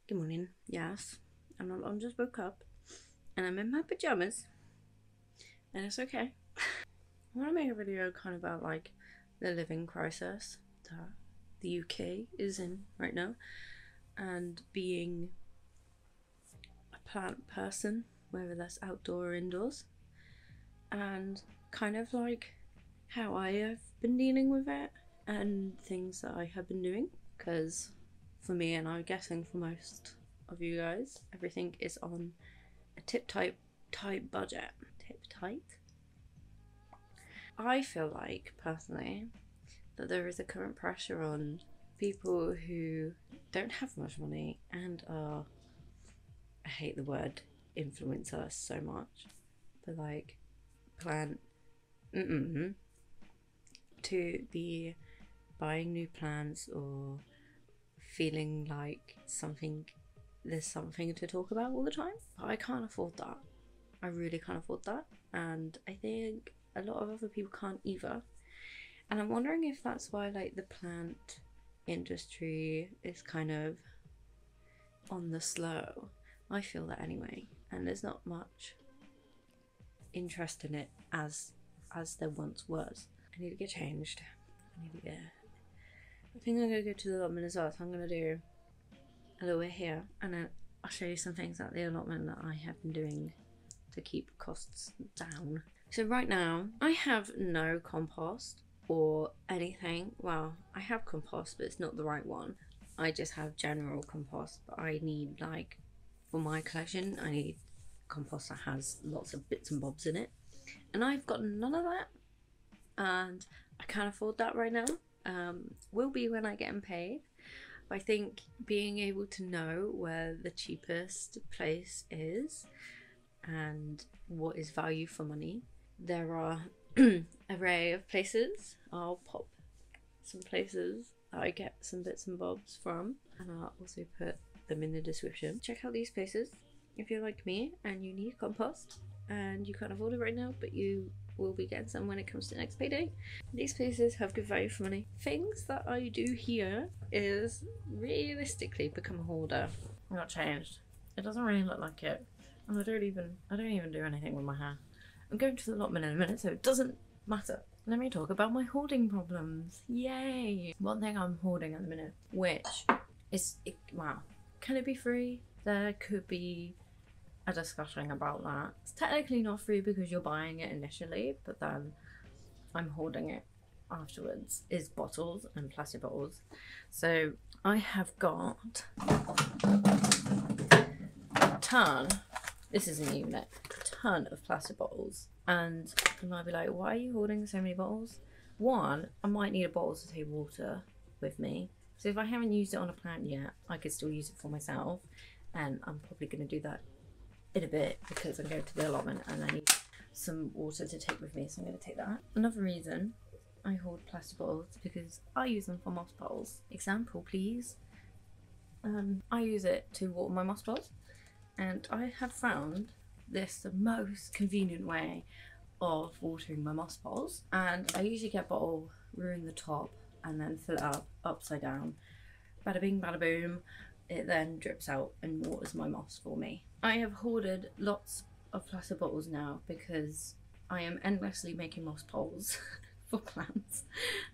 Good morning. Yes, I just woke up and I'm in my pajamas and it's okay. I want to make a video kind of about like the living crisis that the UK is in right now, and being a plant person, whether that's outdoor or indoors, and kind of like how I have been dealing with it and things that I have been doing. Because for me, and I'm guessing for most of you guys, everything is on a tight budget. Tip tight? I feel like, personally, that there is a current pressure on people who don't have much money and are, I hate the word influencer so much, but like plant to be buying new plants or feeling like there's something to talk about all the time. But I can't afford that. I really can't afford that, and I think a lot of other people can't either. And I'm wondering if that's why like the plant industry is kind of on the slow. I feel that anyway, and there's not much interest in it as there once was. I need to get changed. I think I'm gonna go to the allotment as well, so I'm gonna do a little bit here, and then I'll show you some things at the allotment that I have been doing to keep costs down. So right now I have no compost or anything. Well, I have compost, but it's not the right one. I just have general compost, but I need, like, for my collection, I need compost that has lots of bits and bobs in it, and I've got none of that, and I can't afford that right now. Will be when I get paid. But I think being able to know where the cheapest place is and what is value for money, there are an array of places. I'll pop some places that I get some bits and bobs from, and I'll also put them in the description. Check out these places if you're like me and you need compost and you can't afford it right now, but you will be getting some when it comes to next payday. These places have good value for money. Things that I do here is realistically become a hoarder. I got changed. It doesn't really look like it, and I don't even do anything with my hair. I'm going to the allotment in a minute, so it doesn't matter. Let me talk about my hoarding problems. Yay! One thing I'm hoarding at the minute, which is, wow, can it be free? There could be a discussion about that. It's technically not free because you're buying it initially, but then I'm hoarding it afterwards, is bottles and plastic bottles. So I have got a ton, this is a unit, a ton of plastic bottles, and you might be like, why are you hoarding so many bottles? One, I might need a bottle to take water with me, so if I haven't used it on a plant yet, I could still use it for myself, and I'm probably going to do that in a bit because I'm going to the allotment and I need some water to take with me, so I'm going to take that. Another reason I hoard plastic bottles because I use them for moss bottles. Example, please. I use it to water my moss bottles, and I have found this the most convenient way of watering my moss bottles. And I usually get a bottle, ruin the top, and then fill it up upside down. Bada bing, bada boom. It then drips out and waters my moss for me. I have hoarded lots of plastic bottles now because I am endlessly making moss poles for plants,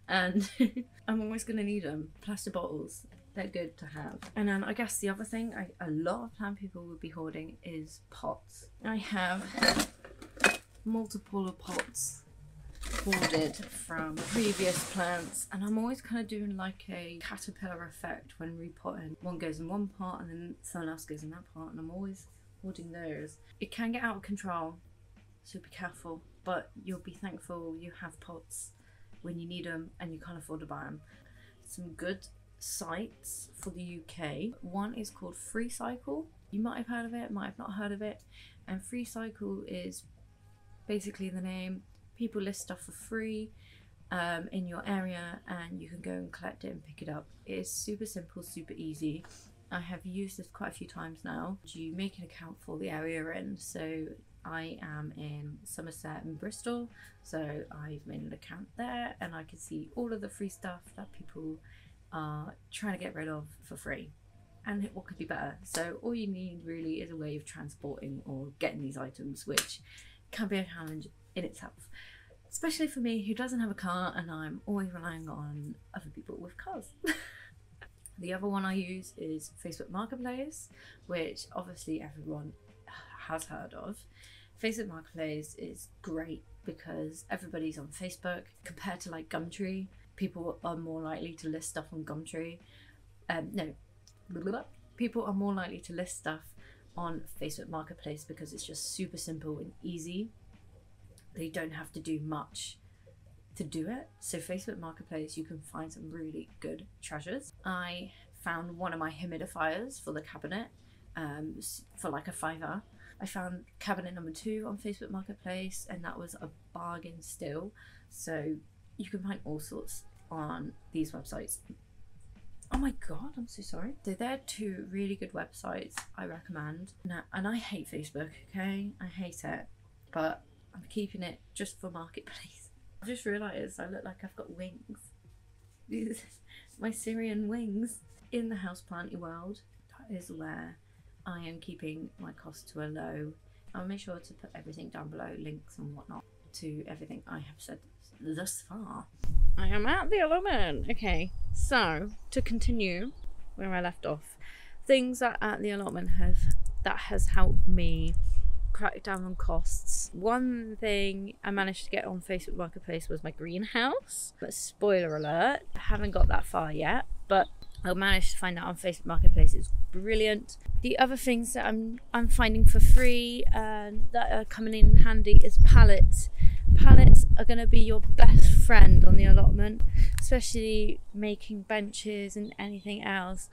and I'm always going to need them. Plastic bottles, they're good to have. And then I guess the other thing a lot of plant people would be hoarding is pots. I have multiple pots hoarded from previous plants, and I'm always kind of doing like a caterpillar effect when repotting. One goes in one pot and then someone else goes in that pot, and I'm always hoarding those. It can get out of control, so be careful, but you'll be thankful you have pots when you need them and you can't afford to buy them. Some good sites for the UK. One is called Free Cycle. You might have heard of it, might have not heard of it. And Free Cycle is basically the name. People list stuff for free in your area, and you can go and collect it and pick it up. It is super simple, super easy. I have used this quite a few times now. You make an account for the area you're in, so I am in Somerset and Bristol, so I've made an account there and I can see all of the free stuff that people are trying to get rid of for free. And what could be better? So all you need really is a way of transporting or getting these items, which can be a challenge in itself, especially for me who doesn't have a car and I'm always relying on other people with cars. The other one I use is Facebook Marketplace, which obviously everyone has heard of. Facebook Marketplace is great because everybody's on Facebook. Compared to like Gumtree, people are more likely to list stuff on Gumtree. People are more likely to list stuff on Facebook Marketplace because it's just super simple and easy. They don't have to do much to do it. So Facebook Marketplace, you can find some really good treasures. I found one of my humidifiers for the cabinet for like a £5. I found cabinet number 2 on Facebook Marketplace and that was a bargain still. So you can find all sorts on these websites. Oh my god, I'm so sorry. So they're 2 really good websites I recommend. Now, and I hate Facebook, okay? I hate it, but I'm keeping it just for Marketplace. I've just realised I look like I've got wings. These my Syrian wings. In the houseplanty world, that is where I am keeping my costs to a low. I'll make sure to put everything down below, links and whatnot to everything I have said thus far. I am at the allotment. Okay, so to continue where I left off, things that at the allotment has helped me crack down on costs. One thing I managed to get on Facebook Marketplace was my greenhouse. But spoiler alert, I haven't got that far yet, but I managed to find that on Facebook Marketplace. It's brilliant. The other things that I'm finding for free and that are coming in handy is pallets. Pallets are going to be your best friend on the allotment, especially making benches and anything else.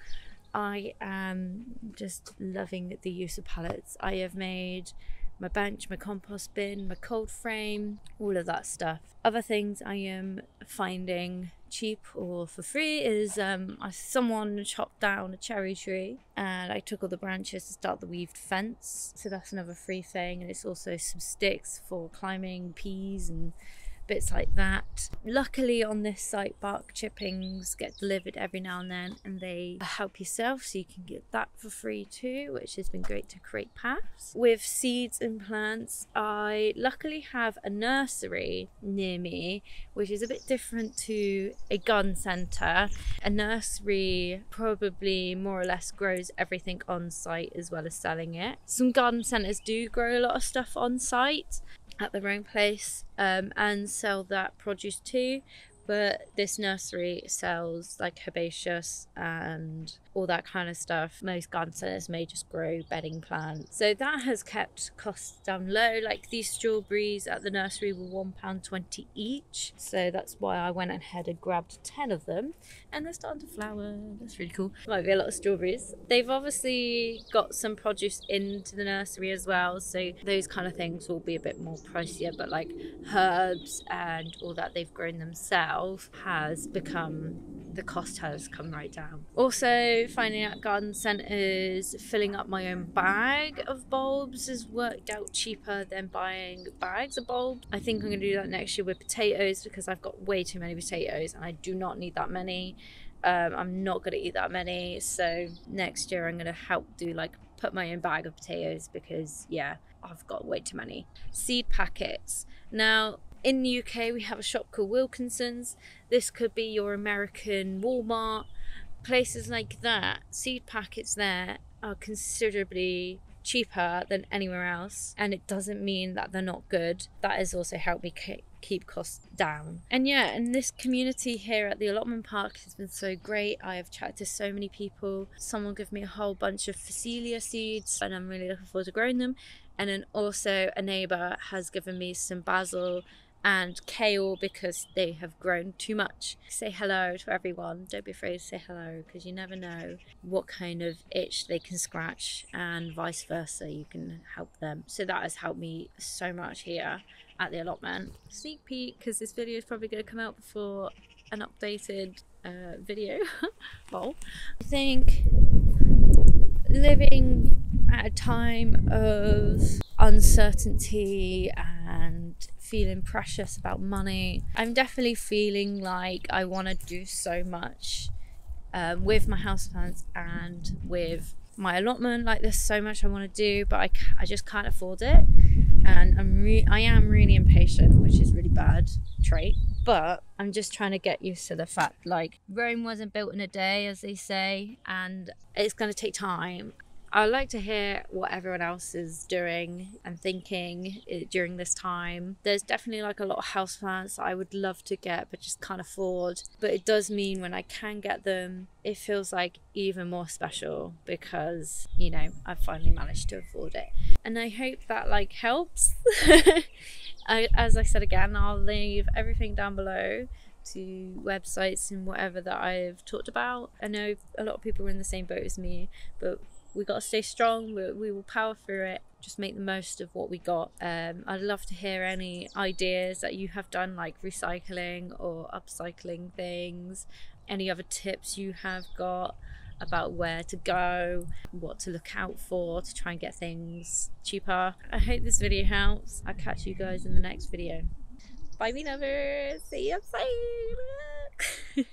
I am just loving the use of pallets. I have made my bench, my compost bin, my cold frame, all of that stuff. Other things I am finding cheap or for free is someone chopped down a cherry tree and I took all the branches to start the weaved fence. So that's another free thing, and it's also some sticks for climbing peas and bits like that. Luckily on this site, bark chippings get delivered every now and then and they help yourself, so you can get that for free too, which has been great to create paths. With seeds and plants, I luckily have a nursery near me, which is a bit different to a garden centre. A nursery probably more or less grows everything on site as well as selling it. Some garden centres do grow a lot of stuff on site at their own place and sell that produce too, but this nursery sells like herbaceous and all that kind of stuff. Most garden centres may just grow bedding plants, so that has kept costs down low. Like these strawberries at the nursery were £1.20 each, so that's why I went ahead and grabbed 10 of them, and they're starting to flower. That's really cool. Might be a lot of strawberries. They've obviously got some produce into the nursery as well, so those kind of things will be a bit more pricier, but like herbs and all that they've grown themselves has become, the cost has come right down. Also finding out garden centres, filling up my own bag of bulbs has worked out cheaper than buying bags of bulbs. I think I'm going to do that next year with potatoes because I've got way too many potatoes and I do not need that many. I'm not going to eat that many, so next year I'm going to help do like put my own bag of potatoes because yeah, I've got way too many. Seed packets. Now in the UK we have a shop called Wilkinson's. This could be your American Walmart, places like that. Seed packets there are considerably cheaper than anywhere else, and it doesn't mean that they're not good. That has also helped me keep costs down. And yeah, and this community here at the allotment park has been so great. I have chatted to so many people. Someone gave me a whole bunch of Phacelia seeds and I'm really looking forward to growing them. And then also a neighbour has given me some basil and kale because they have grown too much. Say hello to everyone. Don't be afraid to say hello because you never know what kind of itch they can scratch, and vice versa, you can help them. So that has helped me so much here at the allotment. Sneak peek, because this video is probably going to come out before an updated video. Well, I think living at a time of uncertainty and feeling precious about money. I'm definitely feeling like I want to do so much with my houseplants and with my allotment. Like, there's so much I want to do, but I just can't afford it, and I am really impatient, which is a really bad trait. But I'm just trying to get used to the fact, like, Rome wasn't built in a day, as they say, and it's going to take time. I'd like to hear what everyone else is doing and thinking during this time. There's definitely like a lot of houseplants I would love to get but just can't afford. But it does mean when I can get them, it feels like even more special because, you know, I've finally managed to afford it. And I hope that like helps. As I said again, I'll leave everything down below to websites and whatever that I've talked about. I know a lot of people are in the same boat as me, but we got to stay strong. We will power through it. Just make the most of what we got. I'd love to hear any ideas that you have done, like recycling or upcycling things. Any other tips you have got about where to go, what to look out for to try and get things cheaper. I hope this video helps. I'll catch you guys in the next video. Bye, me lovers. See you soon.